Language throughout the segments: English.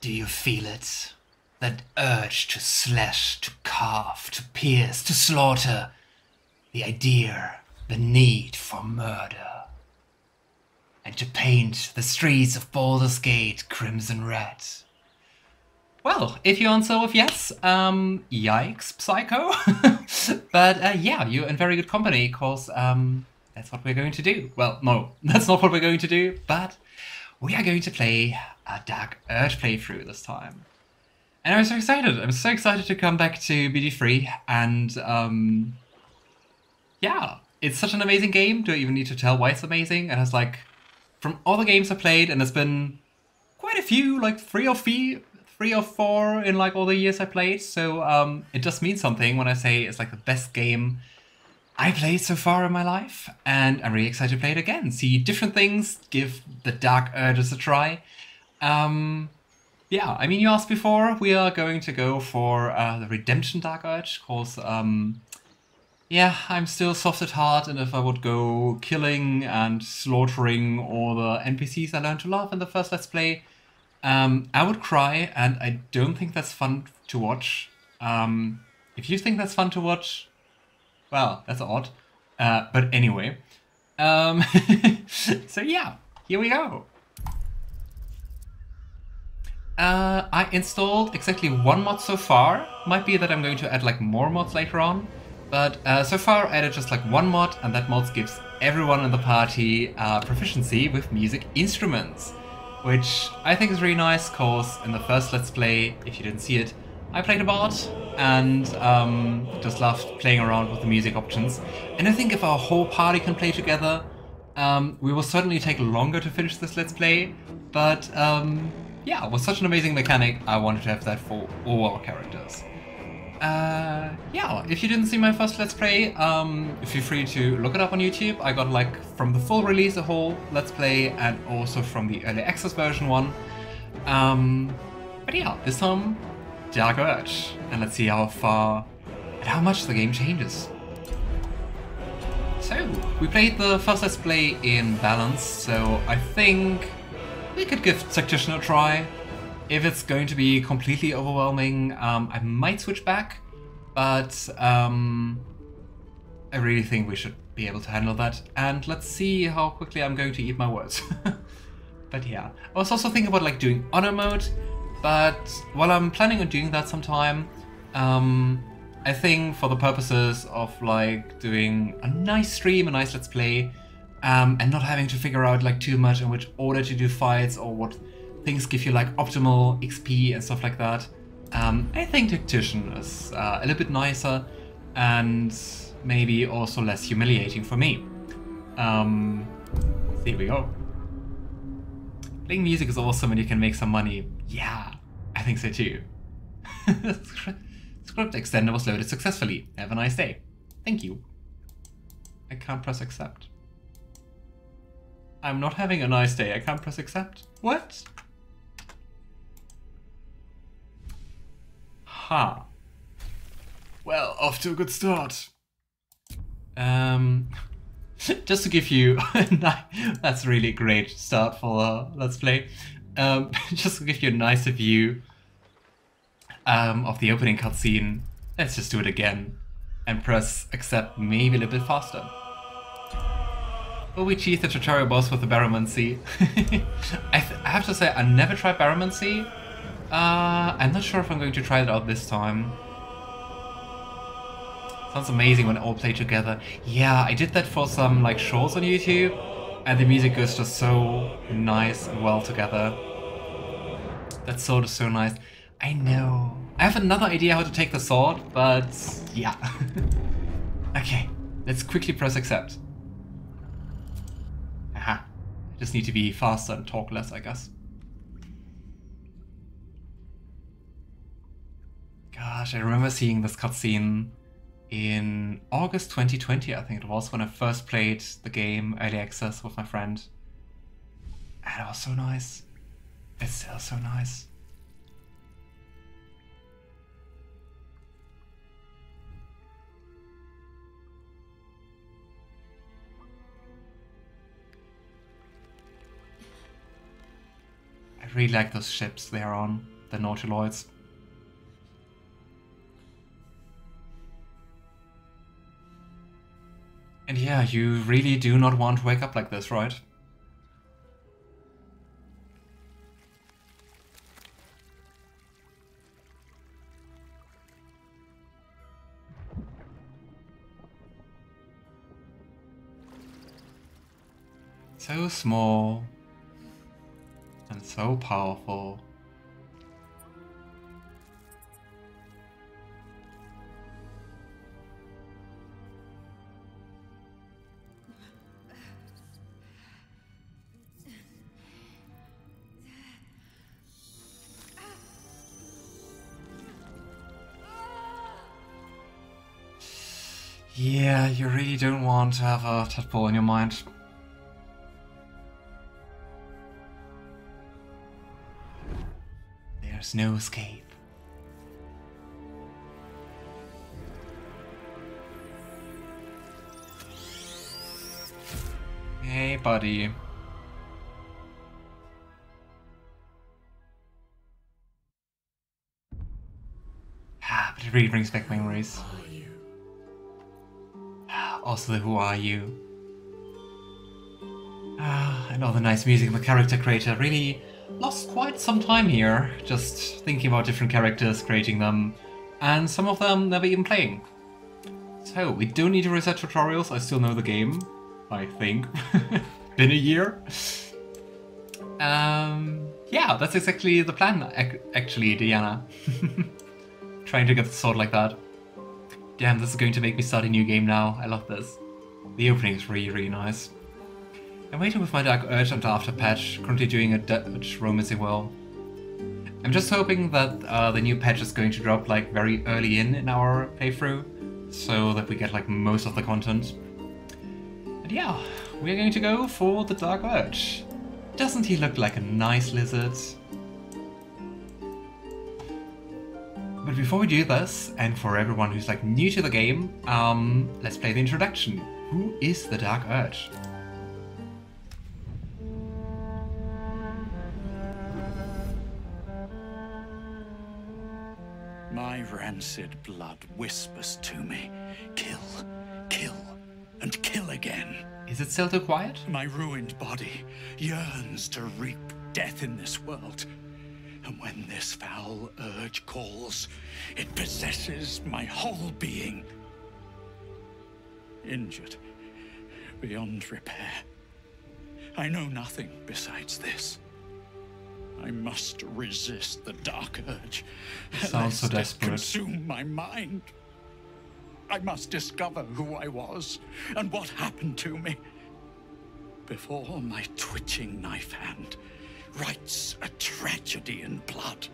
Do you feel it? That urge to slash, to carve, to pierce, to slaughter. The idea, the need for murder. And to paint the streets of Baldur's Gate crimson red. Well, if you answer with yes, yikes, psycho. But yeah, you're in very good company, because that's what we're going to do. Well, no, that's not what we're going to do, but we are going to play a Dark Urge playthrough this time. And I'm so excited. I'm so excited to come back to BG3, and yeah, it's such an amazing game. Do I even need to tell why it's amazing? And it's like, from all the games I played, and there's been quite a few, like three or four in like all the years I played, so it just means something when I say it's like the best game I played so far in my life, and I'm really excited to play it again, see different things, give the Dark Urges a try. Yeah, I mean, you asked before, we are going to go for the Redemption Dark Urge, because yeah, I'm still soft at heart, and if I would go killing and slaughtering all the NPCs I learned to love in the first Let's Play, I would cry, and I don't think that's fun to watch. If you think that's fun to watch, well, that's odd. But anyway. So yeah, here we go. I installed exactly one mod so far. Might be that I'm going to add like more mods later on. But so far I added just like one mod, and that mod gives everyone in the party proficiency with music instruments. Which I think is really nice, cause in the first Let's Play, if you didn't see it, I played a bard and just loved playing around with the music options. And I think if our whole party can play together, we will certainly take longer to finish this Let's Play, but yeah, it was such an amazing mechanic, I wanted to have that for all our characters. Yeah, if you didn't see my first Let's Play, feel free to look it up on YouTube. I got like from the full release a whole Let's Play, and also from the early access version one. But yeah, this time Dark Urge, and let's see how far and how much the game changes. So, we played the first Let's Play in balance, so I think we could give Tactician a try. If it's going to be completely overwhelming, I might switch back, but I really think we should be able to handle that. And let's see how quickly I'm going to eat my words. But yeah, I was also thinking about like doing honor mode, but while I'm planning on doing that sometime, I think for the purposes of like doing a nice stream, a nice Let's Play, and not having to figure out like too much in which order to do fights or what things give you like optimal XP and stuff like that. I think Tactician is a little bit nicer and maybe also less humiliating for me. Here we go. Playing music is awesome and you can make some money. Yeah, I think so too. Script extender was loaded successfully. Have a nice day. Thank you. I can't press accept. I'm not having a nice day. I can't press accept. What? Ha. Well, off to a good start. Just to give you that's a really great start for Let's Play. Just to give you a nicer view of the opening cutscene, let's just do it again and press accept maybe a little bit faster. Will we cheat the tutorial boss with the Baromancy? I have to say, I never tried Baromancy. I'm not sure if I'm going to try it out this time. Sounds amazing when all play together. Yeah, I did that for some like shorts on YouTube, and the music goes just so nice and well together. That sword is so nice. I know. I have another idea how to take the sword, but yeah. Okay, let's quickly press accept. Aha. I just need to be faster and talk less, I guess. Gosh, I remember seeing this cutscene in August 2020, I think it was, when I first played the game Early Access with my friend. And it was so nice. It's still so nice. I I really like those ships they're on, the Nautiloids. And yeah, you really do not want to wake up like this, right? So small and so powerful. Yeah, you really don't want to have a tadpole in your mind. There's no escape. Hey, buddy. Ah, but it really brings back memories. Also, the who are you? And all the nice music and the character creator. Really lost quite some time here, just thinking about different characters, creating them, and some of them never even playing. So, we do need to reset tutorials. I still know the game, I think. Been a year. Yeah, that's exactly the plan, actually, Diana. Trying to get the sword like that. Damn, this is going to make me start a new game now. I love this. The opening is really, really nice. I'm waiting with my Dark Urge until after patch, currently doing a Dutch romancing Wyll. I'm just hoping that the new patch is going to drop like very early in our playthrough, so that we get like most of the content. And yeah, we're going to go for the Dark Urge. Doesn't he look like a nice lizard? But before we do this, and for everyone who's like new to the game, let's play the introduction. Who is the Dark Urge? My rancid blood whispers to me, kill, kill, and kill again. Is it still too quiet? My ruined body yearns to reap death in this world. And when this foul urge calls, it possesses my whole being. Injured beyond repair. I know nothing besides this. I must resist the dark urge. Sounds so desperate. Consume my mind. I must discover who I was and what happened to me before my twitching knife hand writes a tragedy in blood.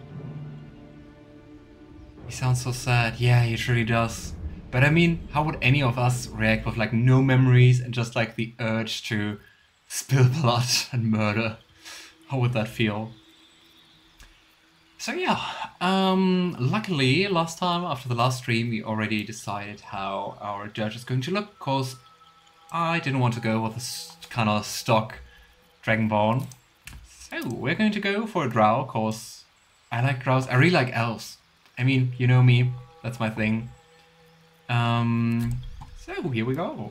He sounds so sad. Yeah, he truly does. But I mean, how would any of us react with like no memories and just like the urge to spill blood and murder? How would that feel? So yeah, luckily last time after the last stream we already decided how our Durge is going to look, because I didn't want to go with this kind of stock Dragonborn. So we're going to go for a Drow, because I like Drows. I really like elves. I mean, you know me, that's my thing. So here we go.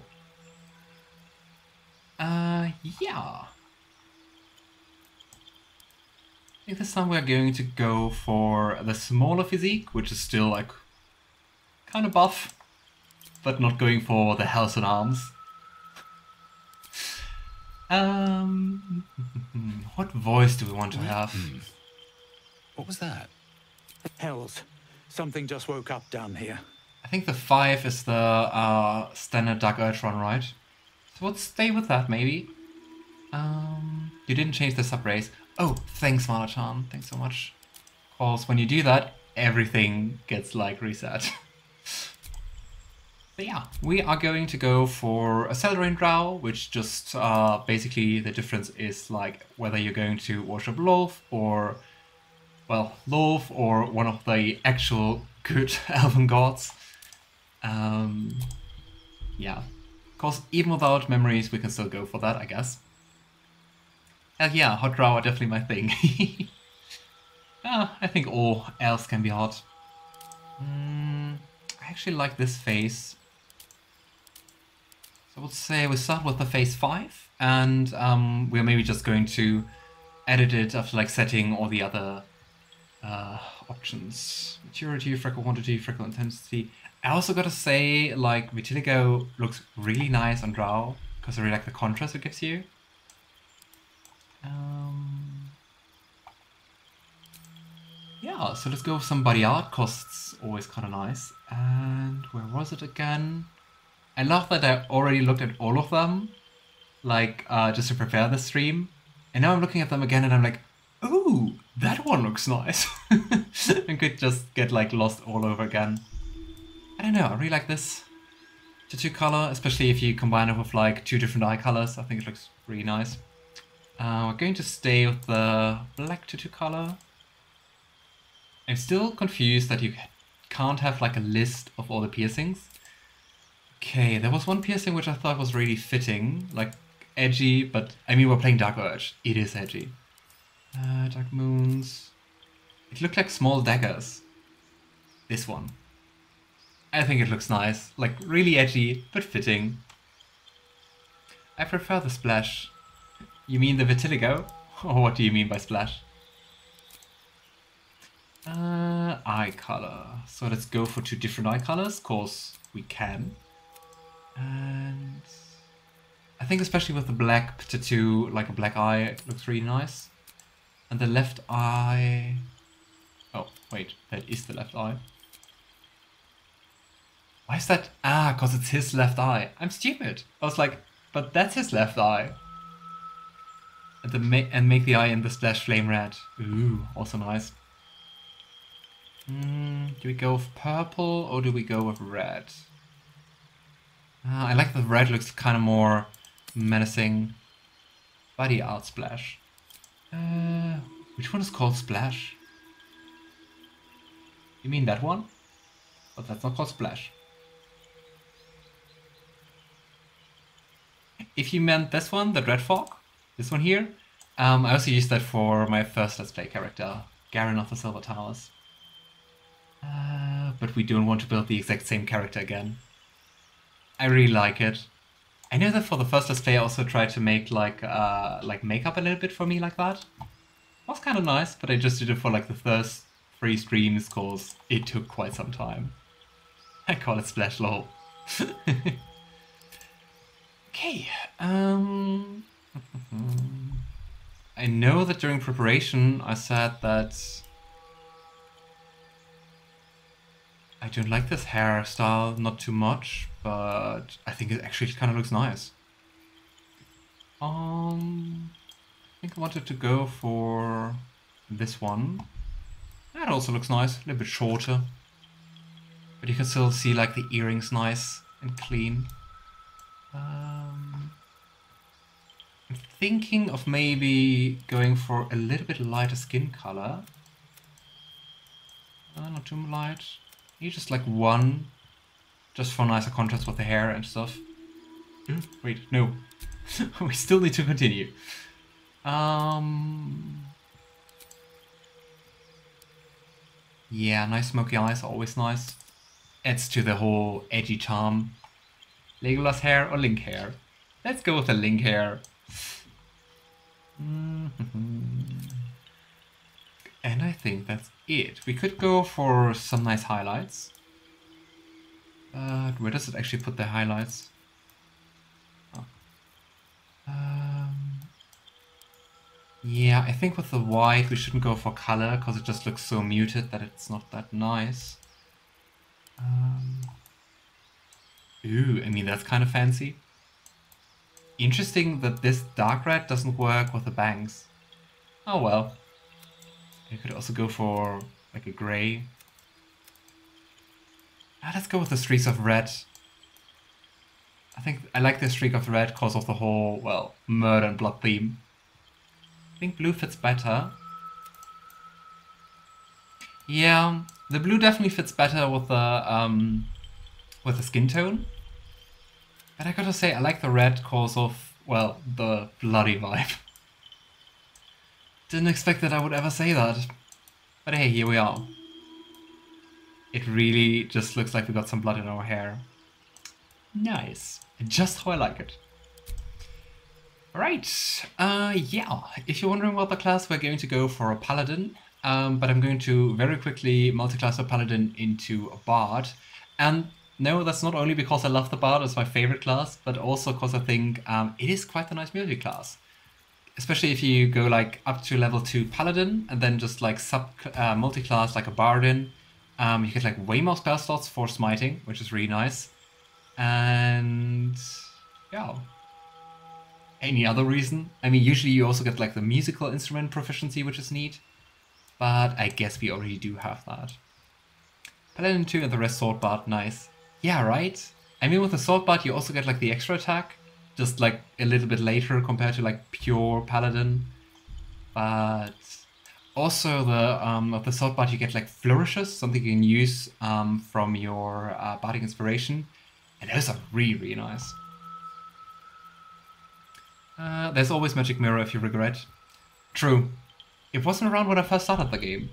Yeah. I think this time we're going to go for the smaller physique, which is still like kind of buff, but not going for the Halsin arms. What voice do we want to have? What was that? Hells, something just woke up down here. I think the 5 is the standard Dark Urge run, right? So let's stay with that, maybe. You didn't change the subrace. Oh, thanks, Malachan. Thanks so much. Because when you do that, everything gets like reset. But yeah, we are going to go for a Astarion Drow, which just basically the difference is like whether you're going to worship Lolth or, well, Lolth or one of the actual good elven gods. Yeah, because even without memories, we can still go for that, I guess. Hell yeah, hot Drow are definitely my thing. I think all else can be hot. I actually like this phase. So I would say we start with the phase 5, and we're maybe just going to edit it after like setting all the other options. Maturity, freckle quantity, freckle intensity. I also gotta say, like, Vitiligo looks really nice on Drow, because I really like the contrast it gives you. Yeah, so let's go with some body art, cause it's always kind of nice. And where was it again? I love that I already looked at all of them, like, just to prepare the stream. And now I'm looking at them again and I'm like, ooh, that one looks nice. And could just get, like, lost all over again. I don't know, I really like this tattoo color, especially if you combine it with, like, 2 different eye colors. I think it looks really nice. We're going to stay with the black tattoo color. I'm still confused that you can't have like a list of all the piercings. Okay, there was one piercing which I thought was really fitting, like edgy, but I mean we're playing Dark Urge. It is edgy. Dark Moons. It looked like small daggers. This one. I think it looks nice, like really edgy, but fitting. I prefer the splash. You mean the vitiligo? Or what do you mean by splash? Eye color. So let's go for 2 different eye colors, cause we can. And I think especially with the black tattoo, like a black eye, it looks really nice. And the left eye... Oh, wait, that is the left eye. Why is that? Ah, cause it's his left eye. I'm stupid. I was like, but that's his left eye. And make the eye in the splash flame red. Ooh, also nice. Do we go with purple or do we go with red? I like the red, looks kind of more menacing. Body art splash. Which one is called splash? You mean that one? But that's not called splash. If you meant this one, the red fog, this one here, I also used that for my first Let's Play character, Garen of the Silver Towers. But we don't want to build the exact same character again. I really like it. I know that for the first Let's Play I also tried to make like makeup a little bit for me like that. It was kind of nice, but I just did it for like the first 3 streams cause it took quite some time. I call it splash lol. Okay, I know that during preparation I said that I don't like this hairstyle, not too much, but I think it actually kind of looks nice. I think I wanted to go for this one. That also looks nice, a little bit shorter. But you can still see like the earrings nice and clean. I'm thinking of maybe going for a little bit lighter skin color. Not too light. Maybe just like 1, just for nicer contrast with the hair and stuff. Wait, no. We still need to continue. Yeah, nice smoky eyes are always nice. Adds to the whole edgy charm. Legolas hair or Link hair? Let's go with the Link hair. And I think that's it. We could go for some nice highlights. Where does it actually put the highlights? Oh. Yeah, I think with the white we shouldn't go for color because it just looks so muted that it's not that nice. Ooh, I mean that's kind of fancy. Interesting that this dark red doesn't work with the bangs. Oh well. You could also go for like a grey. Let's go with the streaks of red. I think I like the streak of red because of the whole, well, murder and blood theme. I think blue fits better. Yeah, the blue definitely fits better with the skin tone. But I gotta say, I like the red because of, well, the bloody vibe. Didn't expect that I would ever say that. But hey, here we are. It really just looks like we got some blood in our hair. Nice. Just how I like it. Alright, yeah, if you're wondering what the class, we're going to go for a Paladin, but I'm going to very quickly multi-class a Paladin into a Bard. And no, that's not only because I love the Bard, it's my favorite class, but also because I think it is quite a nice melee class. Especially if you go like up to level 2 Paladin, and then just like multi-class like a Bardin. You get like way more spell slots for smiting, which is really nice. And yeah. Any other reason? I mean, usually you also get like the musical instrument proficiency, which is neat. But I guess we already do have that. Paladin 2 and the rest Sword Bard, nice. Yeah, right? I mean, with the Sword Bard you also get like the extra attack. Just like a little bit later compared to like pure Paladin. But also the Sword Bard you get like flourishes, something you can use from your Bardic Inspiration. And those are really, really nice. There's always Magic Mirror if you regret. True. It wasn't around when I first started the game.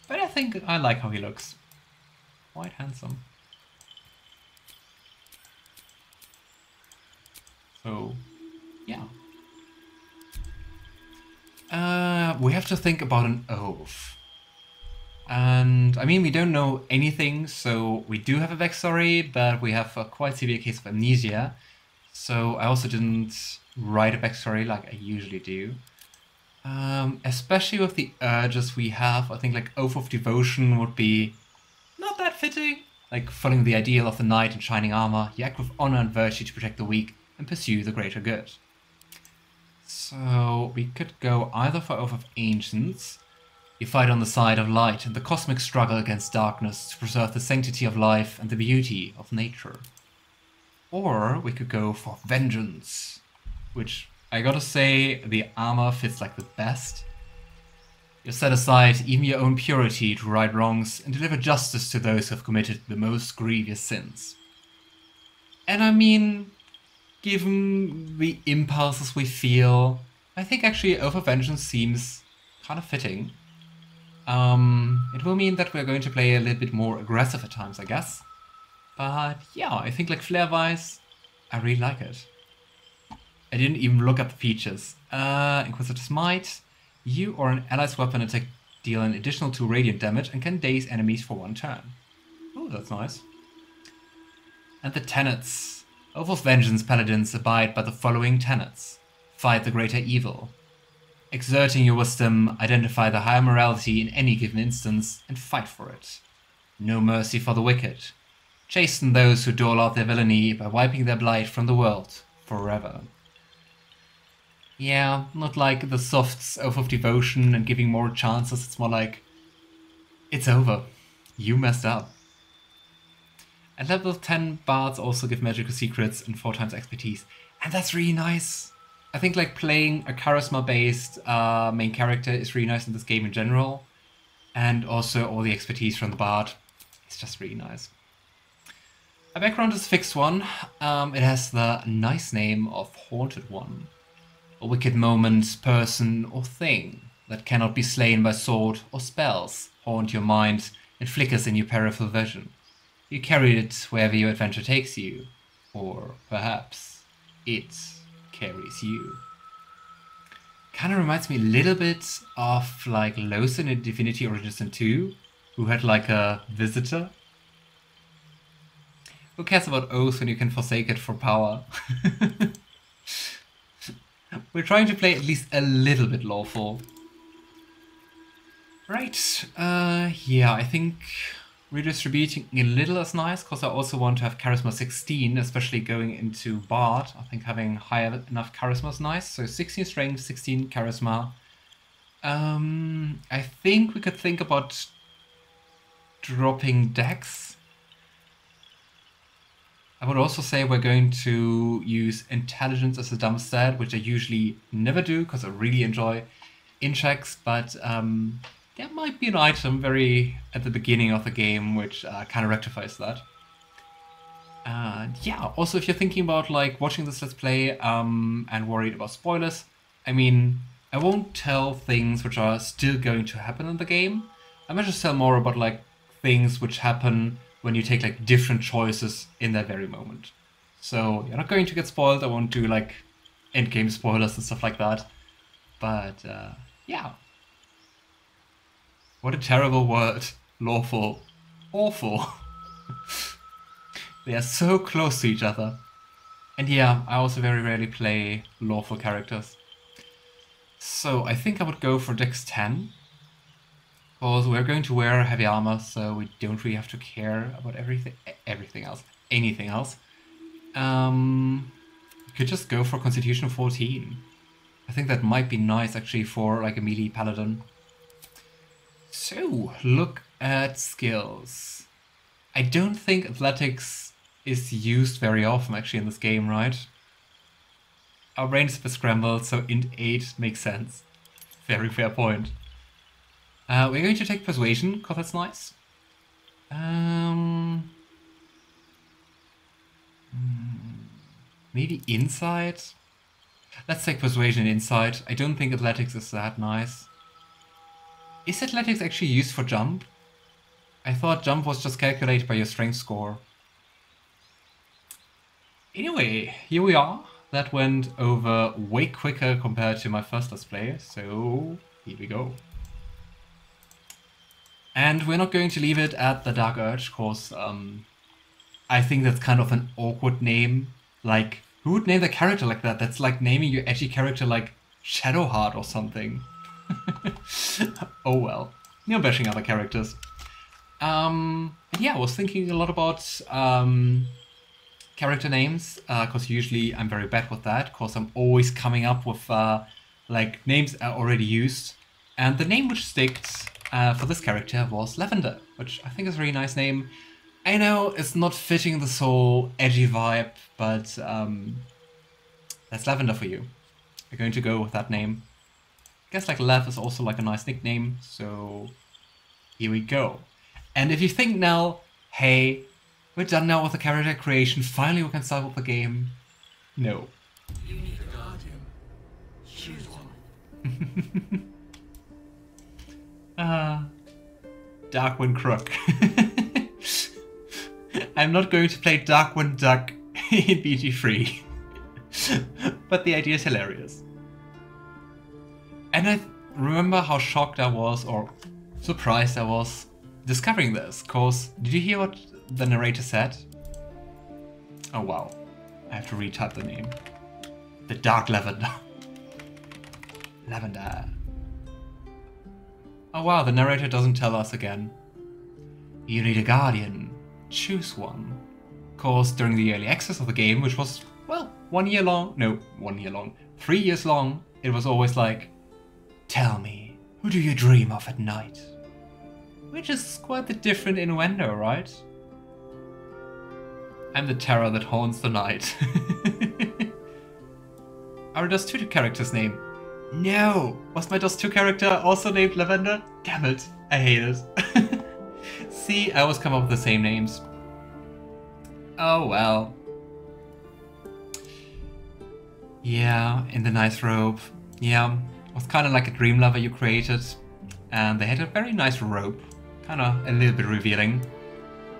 But I think I like how he looks. Quite handsome. So, yeah. We have to think about an oath. And, I mean, we don't know anything, so we do have a backstory, but we have a quite severe case of amnesia. So I also didn't write a backstory like I usually do. Especially with the urges we have, I think like Oath of Devotion would be not that fitting. Like following the ideal of the knight in shining armor, you act with honor and virtue to protect the weak and pursue the greater good. So we could go either for Oath of Ancients. You fight on the side of light in the cosmic struggle against darkness to preserve the sanctity of life and the beauty of nature. Or we could go for Vengeance, which I gotta say the armor fits like the best. You set aside even your own purity to right wrongs and deliver justice to those who have committed the most grievous sins. And I mean, given the impulses we feel, I think actually Oath of Vengeance seems kind of fitting. It will mean that we're going to play a little bit more aggressive at times, I guess. But yeah, I think like flair-wise, I really like it. I didn't even look at the features. Inquisitor's Might. You or an ally's weapon attack deal an additional 2 radiant damage and can daze enemies for 1 turn. Oh, that's nice. And the tenets. Oath of Vengeance Paladins abide by the following tenets. Fight the greater evil. Exerting your wisdom, identify the higher morality in any given instance and fight for it. No mercy for the wicked. Chasten those who dole out their villainy by wiping their blight from the world forever. Yeah, not like the soft Oath of Devotion and giving more chances, it's more like, it's over. You messed up. At level 10, bards also give magical secrets and 4 times expertise, and that's really nice. I think like playing a charisma-based main character is really nice in this game in general, and also all the expertise from the bard is just really nice. My background is a fixed one. It has the nice name of Haunted One. A wicked moment, person, or thing that cannot be slain by sword or spells haunt your mind and flickers in your peripheral vision. You carry it wherever your adventure takes you, or perhaps it carries you. Kinda reminds me a little bit of like Losin in Divinity Original Sin 2, who had like a visitor. Who cares about oath when you can forsake it for power? We're trying to play at least a little bit lawful. Right, yeah, I think redistributing a little is nice, because I also want to have Charisma 16, especially going into Bard. I think having higher enough Charisma is nice. So 16 Strength, 16 Charisma. I think we could think about dropping Dex. I would also say we're going to use Intelligence as a dump stat, which I usually never do because I really enjoy in-checks, but there might be an item very at the beginning of the game which kind of rectifies that. And yeah, also if you're thinking about like watching this Let's Play and worried about spoilers, I mean, I won't tell things which are still going to happen in the game. I might just tell more about like things which happen when you take like different choices in that very moment. So you're not going to get spoiled. I won't do like endgame spoilers and stuff like that. But yeah. What a terrible word. Lawful. Awful. They are so close to each other. And yeah, I also very rarely play lawful characters. So I think I would go for Dex 10. Because we're going to wear heavy armor, so we don't really have to care about anything else. You could just go for Constitution 14. I think that might be nice actually for like a melee paladin. So, look at skills. I don't think athletics is used very often actually in this game, right? Our brain is a bit scrambled, so int 8 makes sense. Very fair point. We're going to take persuasion, because that's nice. Maybe insight? Let's take persuasion and insight. I don't think athletics is that nice. Is athletics actually used for jump? I thought jump was just calculated by your strength score. Anyway, here we are. That went over way quicker compared to my first Let's Play, so here we go. And we're not going to leave it at the Dark Urge, because I think that's kind of an awkward name. Like, who would name the character like that? That's like naming your edgy character like Shadowheart or something. Oh well. You're bashing other characters. Yeah, I was thinking a lot about character names, because usually I'm very bad with that, because I'm always coming up with like names I already used. And the name which sticks for this character was Lavender, which I think is a really nice name. I know it's not fitting this whole edgy vibe, but that's Lavender for you. We're going to go with that name. I guess like Lev is also like a nice nickname, so here we go. And if you think now, hey, we're done now with the character creation, finally we can start with the game. No. You need a guardian. Choose one. Darkwind Crook. I'm not going to play Darkwind Duck in BG3. But the idea is hilarious. And I remember how shocked I was, or surprised I was, discovering this. Cause, did you hear what the narrator said? Oh wow. I have to retype the name. The Dark Lavender. Lavender. Oh wow, the narrator doesn't tell us again. You need a guardian. Choose one. Cause during the early access of the game, which was, well, 1 year long, no, 1 year long, 3 years long, it was always like, tell me, who do you dream of at night? Which is quite the different innuendo, right? I'm the terror that haunts the night. Are Dust 2 character's name? No! Was my Dust 2 character also named Lavender? Damn it, I hate it. See, I always come up with the same names. Oh well. Yeah, in the nice robe. Yeah, it was kind of like a dream lover you created. And they had a very nice robe. Kind of a little bit revealing.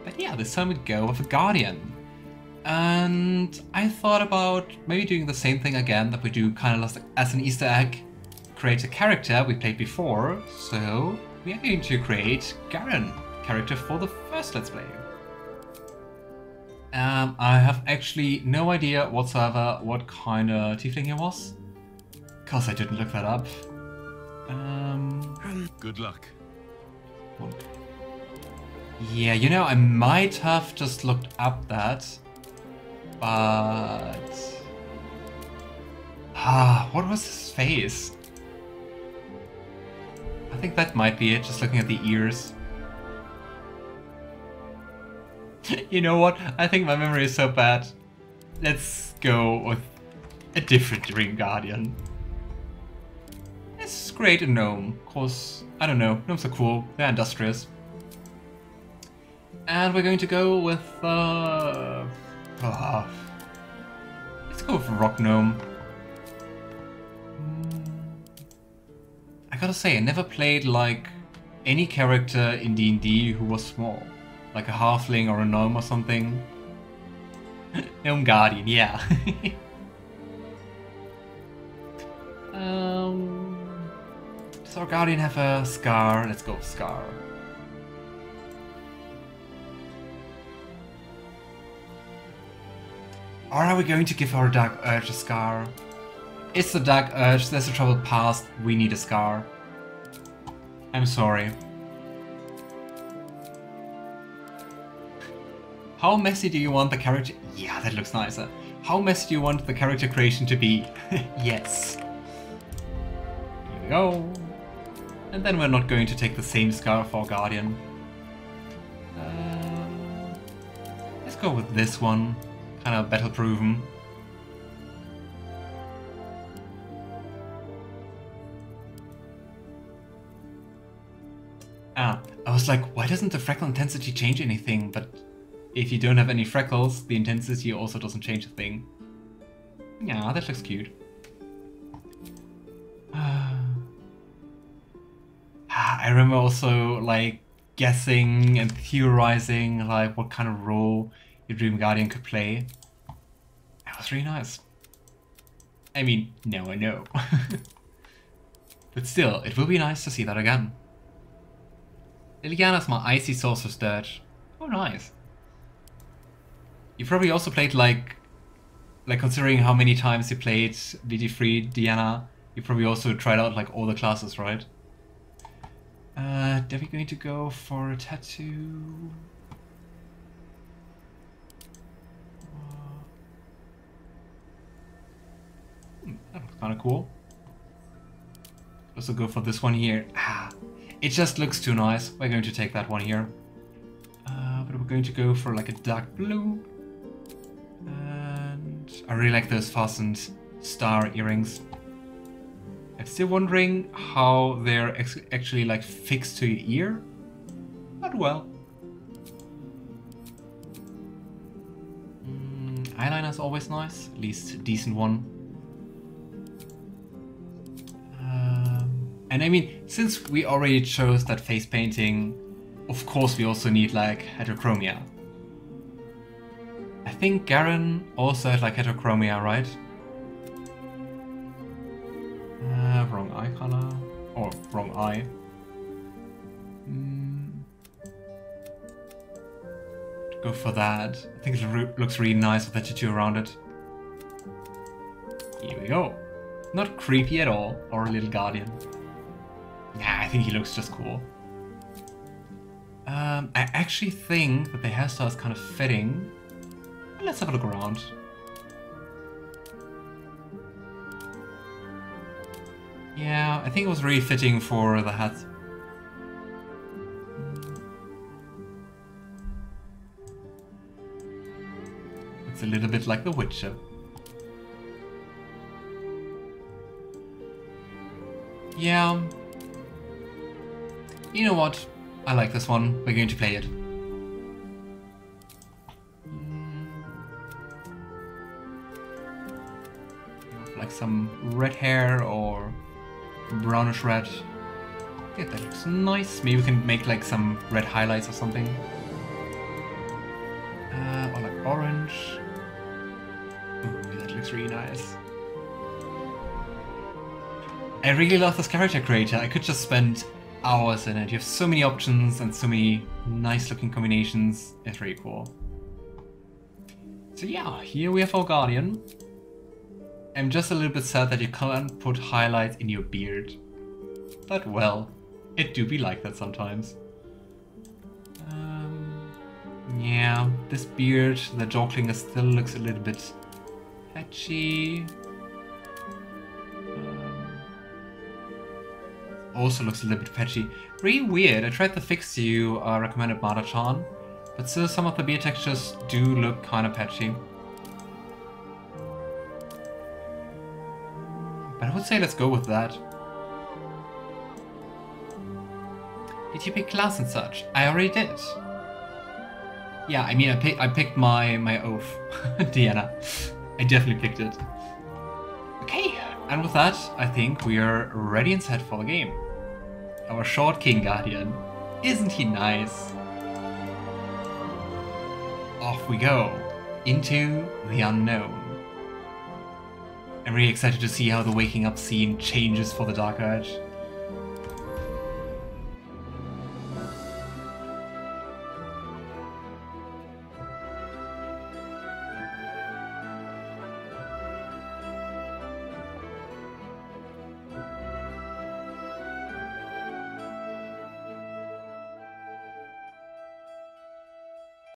But yeah, this time we go with a guardian. And I thought about maybe doing the same thing again that we do kind of as an Easter egg. Create a character we played before. So we are going to create Garen, character for the first Let's Play. I have actually no idea whatsoever what kind of tiefling he was. Cause I didn't look that up. Good luck. Yeah, you know, I might have just looked up that. But... what was his face? I think that might be it, just looking at the ears. You know what? I think my memory is so bad. Let's go with a different Dream Guardian. Let's create a gnome, cause, I don't know, gnomes are cool, they're industrious. And we're going to go with, let's go with Rock Gnome. gotta say, I never played like any character in D&D who was small. Like a halfling or a gnome or something. Gnome Guardian, yeah. Does our Guardian have a scar? Let's go scar. Or are we going to give our Dark Urge a scar? It's the Dark Urge, there's a troubled past, we need a scar. I'm sorry. How messy do you want the character? Yeah, that looks nicer. How messy do you want the character creation to be? Yes. Here we go. And then we're not going to take the same scar for Guardian. Let's go with this one. Kind of battle-proven. I was like, why doesn't the freckle intensity change anything? But if you don't have any freckles, the intensity also doesn't change a thing. Yeah, that looks cute. I remember also like guessing and theorizing like what kind of role your Dream Guardian could play. That was really nice. I mean, now I know. But still, it will be nice to see that again. Liliana's my Icy Sorcerer's Dirge. Oh, nice. You probably also played like considering how many times you played BG3 Diana, you probably also tried out like all the classes, right? Are we going to go for a tattoo? That looks kind of cool. Also go for this one here. It just looks too nice. We're going to take that one here. But we're going to go for like a dark blue. And I really like those fastened star earrings. I'm still wondering how they're actually like fixed to your ear. But well. Eyeliner's always nice. At least a decent one. And I mean, since we already chose that face painting, of course we also need like heterochromia. I think Garen also had like heterochromia, right? Wrong eye color. Or wrong eye. Go for that. I think it looks really nice with the tattoo around it. Here we go. Not creepy at all, or a little guardian. Yeah, I think he looks just cool. I actually think that the hairstyle is kind of fitting. Let's have a look around. Yeah, I think it was really fitting for the hat. It's a little bit like The Witcher. Yeah. You know what? I like this one. We're going to play it. Like some red hair or brownish red. Yeah, that looks nice. Maybe we can make like some red highlights or something. Or like orange. Ooh, that looks really nice. I really love this character creator. I could just spend hours in it. You have so many options and so many nice looking combinations. It's really cool. So yeah, here we have our Guardian. I'm just a little bit sad that you can't put highlights in your beard. But well, it do be like that sometimes. Yeah, this beard, the jaw clinger still looks a little bit patchy. Also looks a little bit patchy. Really weird. I tried the fix you recommended Mada-chan, but still some of the beard textures do look kind of patchy. But I would say let's go with that. Did you pick class and such? I already did. Yeah, I mean I picked my oath, Diana. I definitely picked it. Okay, and with that, I think we are ready and set for the game. Our short King Guardian. Isn't he nice? Off we go. Into the unknown. I'm really excited to see how the waking up scene changes for the Dark Urge.